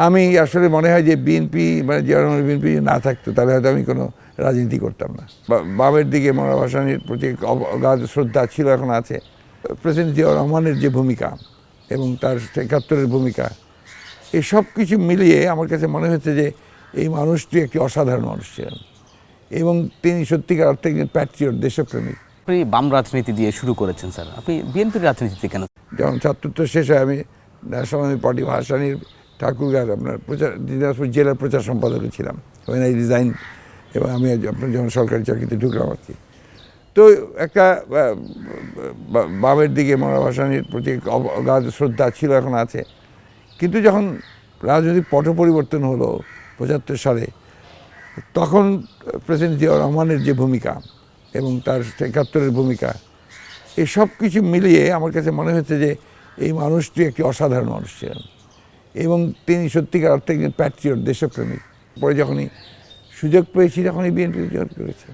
আমি আসলে মনে হয় যে বিএনপি মানে জিয়া রহমানের বিএনপি না থাকতো তাহলে হয়তো আমি কোনো রাজনীতি করতাম না। বামের দিকে মনোয়ার ভাসানীর প্রতি অগাধ শ্রদ্ধা ছিল, এখন আছে। প্রেসিডেন্ট জিয়া রহমানের যে ভূমিকা এবং তার ৭১-এর ভূমিকা, এই সব কিছু মিলিয়ে আমার কাছে মনে হচ্ছে যে এই মানুষটি একটি অসাধারণ মানুষ ছিলেন এবং তিনি সত্যিকার অর্থে একজন প্যাট্রিয়ট, দেশপ্রেমিক। আপনি বাম রাজনীতি দিয়ে শুরু করেছেন স্যার, আপনি বিএনপির রাজনীতিতে কেন? যখন ছাত্রত্ব শেষ হয় আমি ন্যাশনাল পার্টি ভাসানীর ঠাকুরগাঁর আপনার দিনাজপুর জেলার প্রচার সম্পাদক ছিলাম, ওই নাই রিজাইন, এবং আমি আপনার যখন সরকারি চাকরিতে ঢুকলাম আর কি। তো একটা বামের দিকে মনোয়ার ভাসানীর প্রতি অগাধ শ্রদ্ধা ছিল, এখন আছে। কিন্তু যখন রাজনৈতিক পট পরিবর্তন হলো ৭৫ সালে, তখন প্রেসিডেন্ট জিয়া রহমানের যে ভূমিকা এবং তার ৭১-এর ভূমিকা, এই সব কিছু মিলিয়ে আমার কাছে মনে হচ্ছে যে এই মানুষটি একটি অসাধারণ মানুষ ছিলেন এবং তিনি সত্যিকার অর্থে একজন প্যাট্রিয়ট, দেশপ্রেমিক। পরে যখনই সুযোগ পেয়েছি তখনই বিএনপি জয়েন করেছে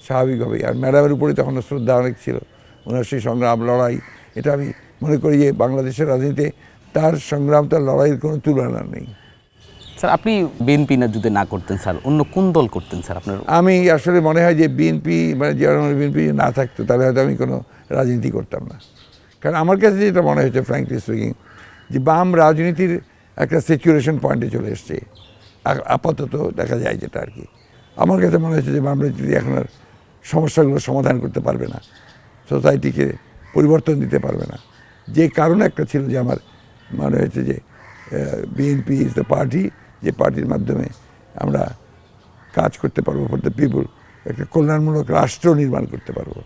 স্বাভাবিকভাবেই। আর ম্যাডামের উপরে তখন শ্রদ্ধা অনেক ছিল, ওনার সেই সংগ্রাম, লড়াই, এটা আমি মনে করি যে বাংলাদেশের রাজনীতিতে তার সংগ্রাম, তার লড়াইয়ের কোনো তুলনা নেই। স্যার, আপনি বিএনপি না যদি না করতেন স্যার, অন্য কোন দল করতেন স্যার আপনার? আমি আসলে মনে হয় যে বিএনপি মানে জিয়া রহমানের বিএনপি না থাকতো তাহলে হয়তো আমি কোনো রাজনীতি করতাম না। কারণ আমার কাছে যেটা মনে হয়েছে, ফ্র্যাঙ্কলি স্পিকিং, যে বাম রাজনীতির একটা স্যাচুরেশন পয়েন্টে চলে এসছে আপাতত দেখা যায়, যেটা আর কি। আমার কাছে মনে হচ্ছে যে বাম রাজনীতি এখন আর সমস্যাগুলো সমাধান করতে পারবে না, সোসাইটিকে পরিবর্তন দিতে পারবে না। যে কারণ একটা ছিল যে আমার মনে হয়েছে যে বিএনপি ইজ দ্য পার্টি, যে পার্টির মাধ্যমে আমরা কাজ করতে পারবো ফর দ্য পিপল, একটা কল্যাণমূলক রাষ্ট্র নির্মাণ করতে পারবো।